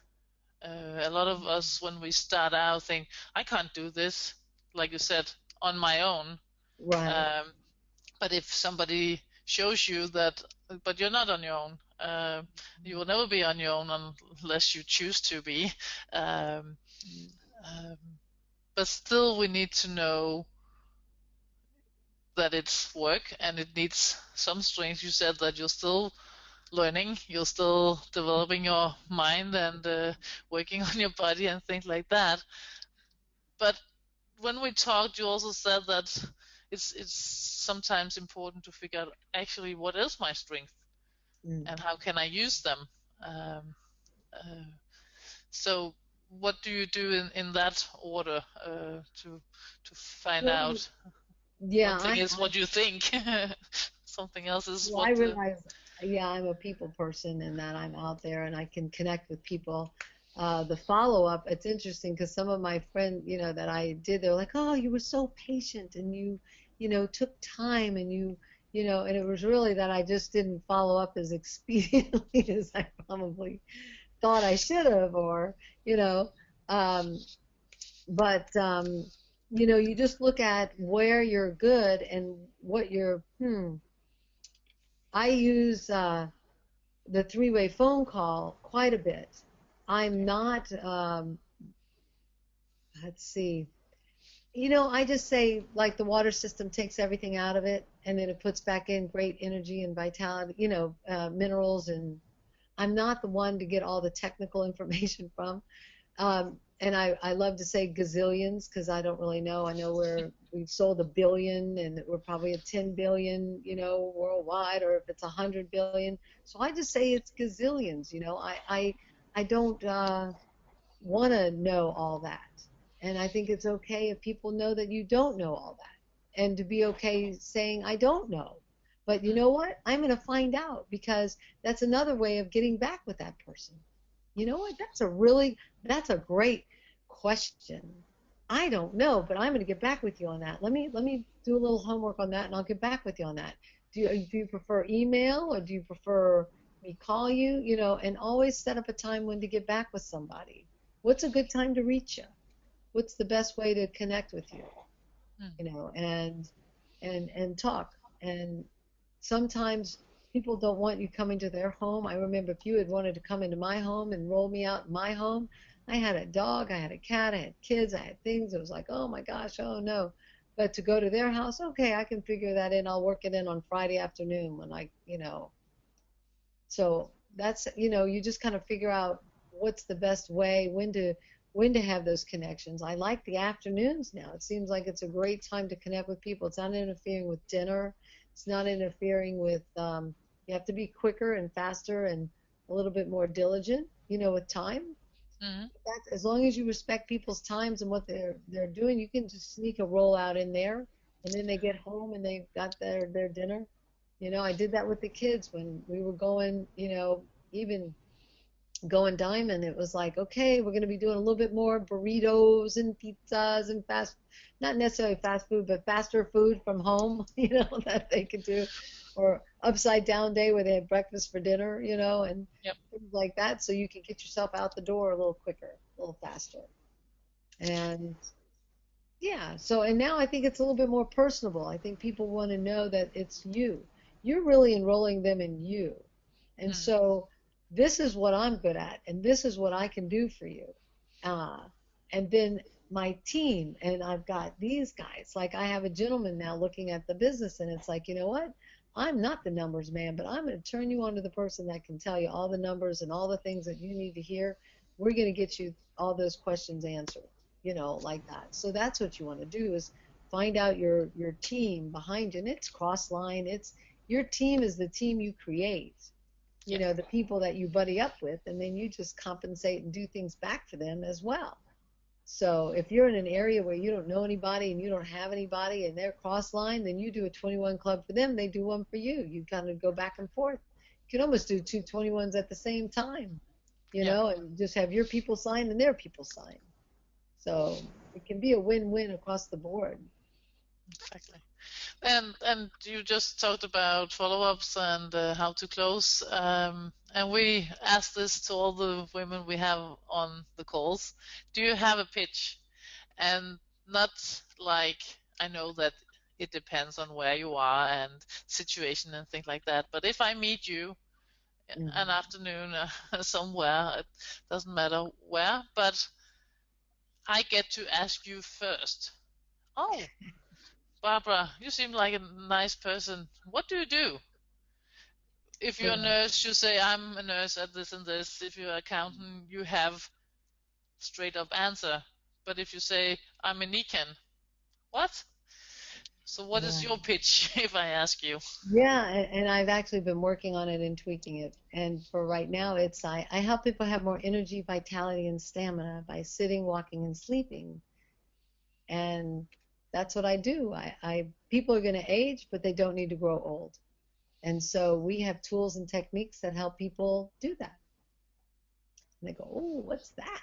Speaker 2: A lot of us, when we start out, think, I can't do this, like you said, on my own.
Speaker 3: Right.
Speaker 2: But if somebody shows you that, but you're not on your own, you will never be on your own unless you choose to be. But still, we need to know that it's work and it needs some strength. You said that you're still learning, you're still developing your mind and working on your body and things like that. But when we talked, you also said that it's sometimes important to figure out, actually, what is my strength and how can I use them. So what do you do in that order to find out?
Speaker 3: Yeah,
Speaker 2: one thing is what you think. Something else is what
Speaker 3: I realize, I'm a people person, and that I'm out there and I can connect with people. The follow-up, it's interesting because some of my friends, that I did, they're like, oh, you were so patient, and you took time, and and it was really that I just didn't follow up as expediently as I probably thought I should have, or, but you just look at where you're good and what you're, I use the three-way phone call quite a bit. I'm not, let's see, I just say like the water system takes everything out of it and then it puts back in great energy and vitality, minerals. And I'm not the one to get all the technical information from. And I love to say gazillions because I don't really know. I know we've sold 1 billion and we're probably at 10 billion, worldwide, or if it's 100 billion. So I just say it's gazillions. I don't want to know all that. And I think it's okay if people know that you don't know all that, and to be okay saying, I don't know. But you know what? I'm going to find out, because that's another way of getting back with that person. You know what? That's a great question. I don't know, but I'm going to get back with you on that. Let me do a little homework on that, and I'll get back with you on that. Do you prefer email, or do you prefer me call you? And always set up a time when to get back with somebody. What's a good time to reach you? What's the best way to connect with you? And talk. And sometimes people don't want you coming to their home. I remember if you had wanted to come into my home and roll me out in my home, I had a dog, I had a cat, I had kids, I had things. It was like, oh my gosh, oh no. But to go to their house, okay, I can figure that in. I'll work it in on Friday afternoon when so that's, you just kind of figure out what's the best way, when to have those connections. I like the afternoons now. It seems like it's a great time to connect with people. It's not interfering with dinner. It's not interfering with, you have to be quicker and faster and a little bit more diligent, with time. That's, as long as you respect people's times and what they're doing, you can just sneak a roll out in there, and then they get home and they've got their dinner. I did that with the kids when we were going, even going diamond. It was like, okay, we're going to be doing a little bit more burritos and pizzas and not necessarily fast food, but faster food from home, that they could do, or upside down day where they had breakfast for dinner, and things like that, so you can get yourself out the door a little quicker, a little faster. And yeah, so, and now I think it's a little bit more personable. I think people want to know that it's you. You're really enrolling them in you. And so this is what I'm good at, and this is what I can do for you. And then my team, and I've got these guys. Like, I have a gentleman now looking at the business, and it's like, you know what? I'm not the numbers man, but I'm going to turn you on to the person that can tell you all the numbers and all the things that you need to hear. We're going to get you all those questions answered, like that. So that's what you want to do, is find out your team behind you. And it's cross-line. It's your team is the team you create. The people that you buddy up with, and then you just compensate and do things back for them as well. So if you're in an area where you don't know anybody and you don't have anybody and they're cross-line, then you do a 21 club for them, they do one for you. You kind of go back and forth. You can almost do two 21s at the same time, and just have your people sign and their people sign. So it can be a win-win across the board.
Speaker 2: Exactly. And you just talked about follow-ups and how to close. And we ask this to all the women we have on the calls. Do you have a pitch? And not like, I know that it depends on where you are and situation and things like that. But if I meet you an afternoon somewhere, it doesn't matter where, but I get to ask you first. Oh, Barbara, you seem like a nice person. What do you do? If you're a nurse, you say, I'm a nurse at this and this. If you're an accountant, you have straight up answer. But if you say, I'm a Nikan, what? So what is your pitch, if I ask you?
Speaker 3: Yeah, and I've actually been working on it and tweaking it. And for right now, it's I help people have more energy, vitality, and stamina by sitting, walking, and sleeping. And that's what I do. People are going to age, but they don't need to grow old. And so we have tools and techniques that help people do that. And they go, oh, what's that?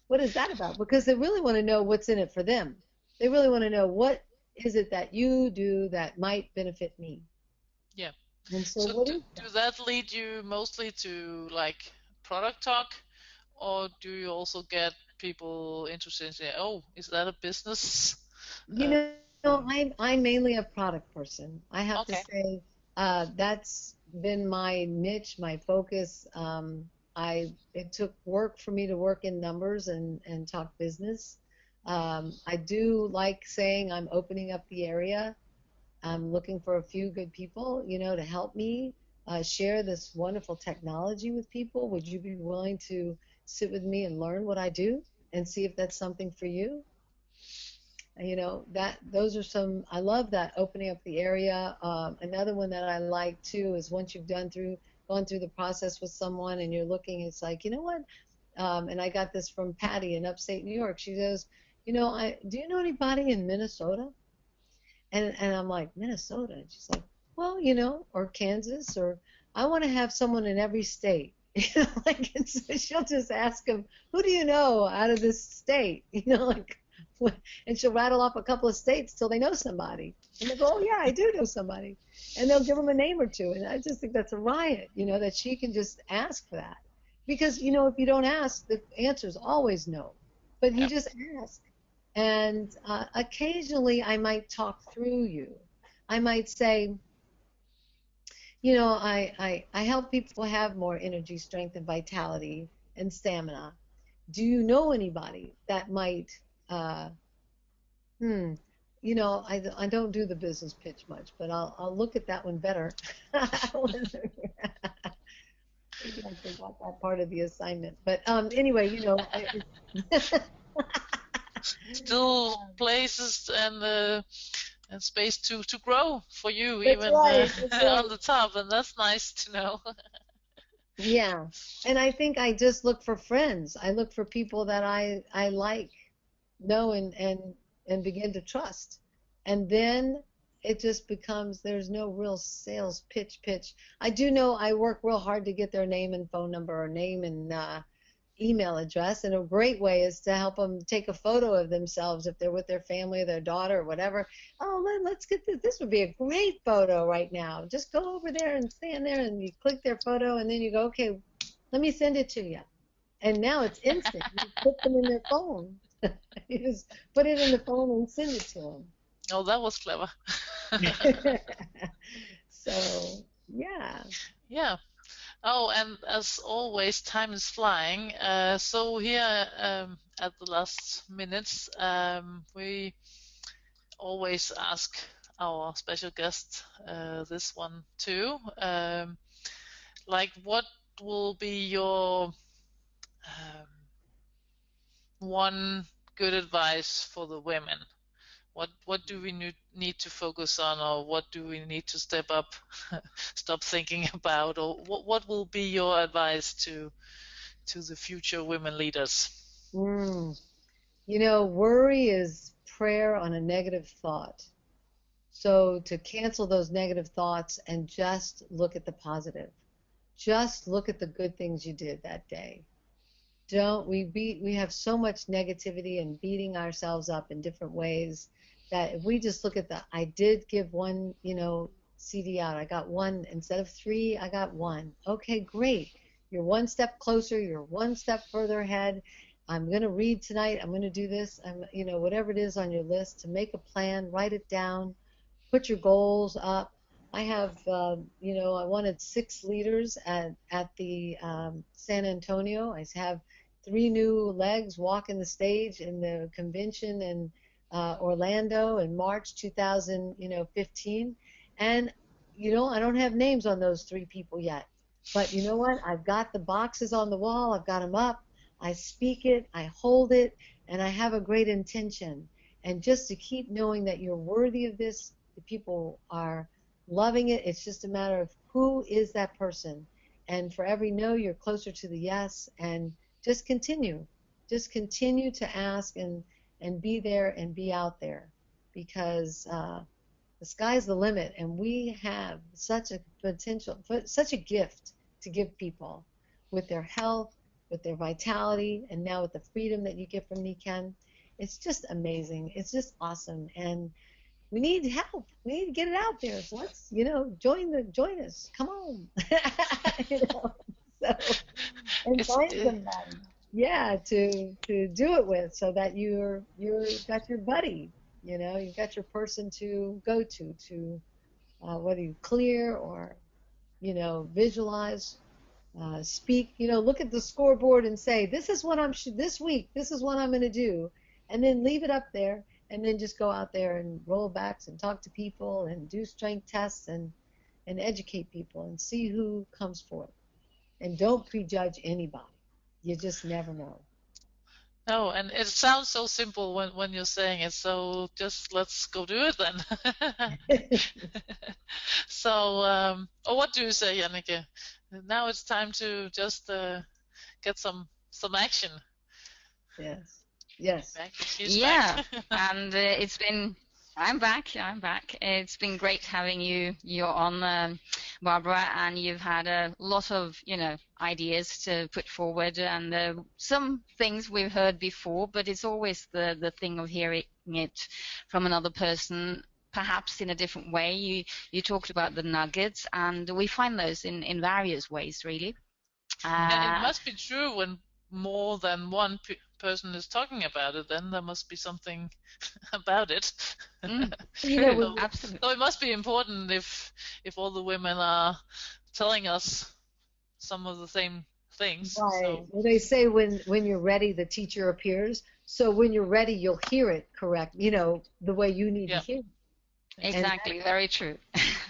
Speaker 3: What is that about? Because they really want to know what's in it for them. They really want to know, what is it that you do that might benefit me?
Speaker 2: Yeah.
Speaker 3: And so
Speaker 2: do that lead you mostly to like product talk, or do you also get people interested in saying, oh, is that a business?
Speaker 3: You know, I'm mainly a product person. I have to
Speaker 2: Okay.
Speaker 3: say, that's been my niche, my focus. It took work for me to work in numbers and talk business. I do like saying I'm opening up the area. I'm looking for a few good people, to help me share this wonderful technology with people. Would you be willing to sit with me and learn what I do and see if that's something for you? That those are some. I love that, opening up the area. Another one that I like too is once you've gone through the process with someone and you're looking, it's like, you know what? And I got this from Patty in upstate New York. She goes, do you know anybody in Minnesota? And I'm like, Minnesota? And she's like, well, or Kansas, or I want to have someone in every state. Like, and so she'll just ask them, who do you know out of this state? Like, and she'll rattle off a couple of states till they know somebody. And they go, oh, yeah, I do know somebody. And they'll give them a name or two. And I just think that's a riot, that she can just ask for that. Because, if you don't ask, the answer is always no. But you
Speaker 2: Yeah.
Speaker 3: just ask. And occasionally I might talk through you. I might say, I help people have more energy, strength, and vitality and stamina. Do you know anybody that might, uh, hmm, I don't do the business pitch much, but I'll look at that one better. Maybe I forgot that part of the assignment. But anyway,
Speaker 2: Still places and space to grow for you,
Speaker 3: that's
Speaker 2: even
Speaker 3: right. That's right.
Speaker 2: on the top, and that's nice to know.
Speaker 3: Yeah. And I think I just look for friends. I look for people that I like, know, and begin to trust. And then it just becomes, there's no real sales pitch. I do know I work real hard to get their name and phone number, or name and email address. And a great way is to help them take a photo of themselves if they're with their family or their daughter or whatever. Oh, let's get this. This would be a great photo right now. Just go over there and stand there, and you click their photo, and then you go, okay, let me send it to you. And now it's instant. You put them in their phone. You just put it in the phone and send it to them.
Speaker 2: Oh, that was clever.
Speaker 3: So, yeah.
Speaker 2: Yeah. Oh, and as always, time is flying. So here at the last minutes, we always ask our special guest this one too. Like, what will be your um, one good advice for the women? What do we need to focus on, or what do we need to step up, stop thinking about, or what will be your advice to the future women leaders?
Speaker 3: Mm. Worry is prayer on a negative thought. So to cancel those negative thoughts and just look at the positive. Just look at the good things you did that day. Don't we have so much negativity and beating ourselves up in different ways, that if we just look at I did give one, CD out. I got one instead of three. I got one. Okay, great. You're one step closer. You're one step further ahead. I'm going to read tonight. I'm going to do this. Whatever it is on your list, to make a plan, write it down, put your goals up. I have, I wanted 6 leaders at the San Antonio. I have 3 new legs walking the stage in the convention in Orlando in March 2015. And, I don't have names on those 3 people yet. But you know what? I've got the boxes on the wall. I've got them up. I speak it. I hold it. And I have a great intention. And just to keep knowing that you're worthy of this, the people are loving it. It's just a matter of who is that person. And for every no, you're closer to the yes. And just continue. Just continue to ask and be there and be out there, because the sky's the limit, and we have such a potential, such a gift to give people with their health, with their vitality, and now with the freedom that you get from me, Ken. It's just amazing. It's just awesome. And we need help. We need to get it out there. So let's, join us. Come on. So, and
Speaker 2: It's
Speaker 3: find somebody. yeah, to do it with, so that you've got your buddy, you've got your person to go to whether you clear or visualize, speak, look at the scoreboard and say, this is what this week, this is what I'm going to do, and then leave it up there, and then just go out there and roll backs and talk to people and do strength tests and educate people and see who comes forth. And don't prejudge anybody. You just never know.
Speaker 2: No, and it sounds so simple when you're saying it, so just let's go do it then. So, what do you say, Janneke? Now it's time to just get some action.
Speaker 3: Yes.
Speaker 2: She's
Speaker 1: Yeah,
Speaker 2: back.
Speaker 1: and I'm back. It's been great having you on, Barbara, and you've had a lot of, ideas to put forward, and some things we've heard before, but it's always the thing of hearing it from another person, perhaps in a different way. You talked about the nuggets, and we find those in various ways, really.
Speaker 2: And it must be true when more than one person is talking about it, then there must be something about it.
Speaker 1: True, absolutely.
Speaker 2: So it must be important if all the women are telling us some of the same things.
Speaker 3: Right.
Speaker 2: So.
Speaker 3: Well, they say when you're ready, the teacher appears. So when you're ready, you'll hear it correct, the way you need to hear it.
Speaker 1: Exactly, very true.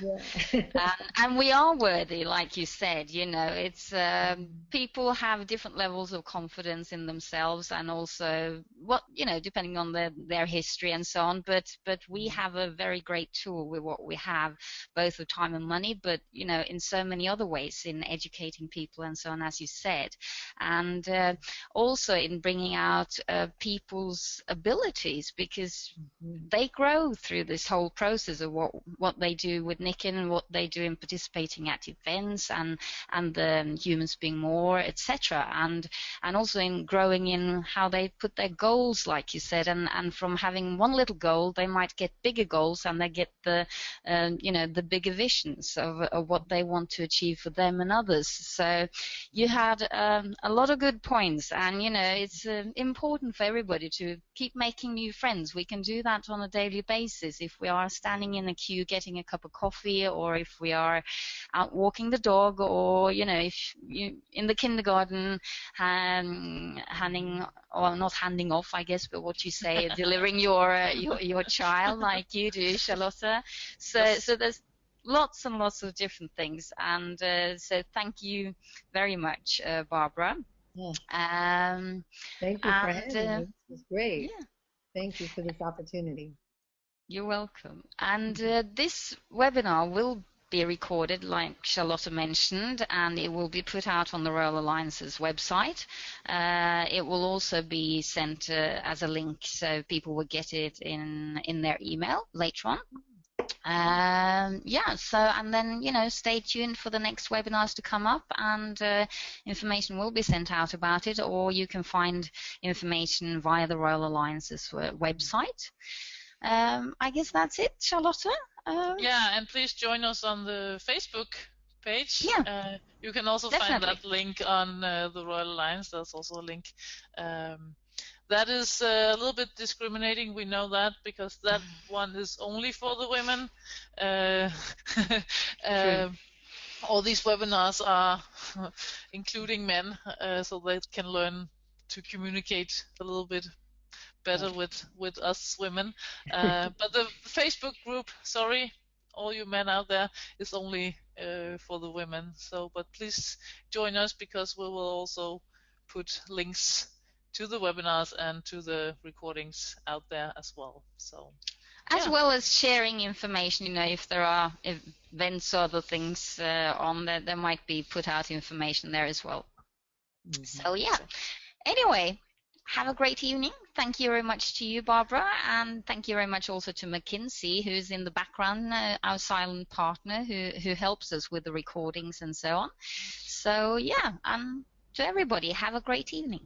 Speaker 3: Yeah.
Speaker 1: And we are worthy, like you said. It's people have different levels of confidence in themselves, and also depending on their history and so on. But we have a very great tool with what we have, both with time and money, but in so many other ways, in educating people and so on, as you said, and also in bringing out people's abilities, because they grow through this whole process of what they do with Nikin and what they do in participating at events and the humans being more, etc. And also in growing in how they put their goals, like you said, and from having one little goal, they might get bigger goals, and they get the bigger visions of what they want to achieve for them and others. So you had a lot of good points, and it's important for everybody to keep making new friends. We can do that on a daily basis if we are standing in a queue getting a cup of coffee, or if we are out walking the dog, or if you in the kindergarten handing, or not handing off, I guess, but what you say, delivering your child, like you do, Charlotte. So there's lots and lots of different things, and so thank you very much, Barbara.
Speaker 3: Thank you for having me. This was great.
Speaker 1: Yeah.
Speaker 3: Thank you for this opportunity.
Speaker 1: You're welcome. And this webinar will be recorded, like Charlotte mentioned, and it will be put out on the Royal Alliance's website. It will also be sent as a link, so people will get it in their email later on. So, and then, stay tuned for the next webinars to come up, and information will be sent out about it, or you can find information via the Royal Alliance's website. I guess that's it, Charlotte.
Speaker 2: Yeah, and please join us on the Facebook page.
Speaker 1: Yeah,
Speaker 2: you can also
Speaker 1: definitely
Speaker 2: find that link on the Royal Alliance. There's also a link. That is a little bit discriminating, we know that, because that one is only for the women. All these webinars are including men, so they can learn to communicate a little bit better with us women. But the Facebook group, sorry, all you men out there, is only for the women. So, but please join us, because we will also put links to the webinars and to the recordings out there as well. So,
Speaker 1: as well as sharing information, if there are events or other things on there might be put out information there as well. So anyway, have a great evening. Thank you very much to you, Barbara, and thank you very much also to McKinsey, who's in the background, our silent partner, who helps us with the recordings and so on. So and to everybody, have a great evening.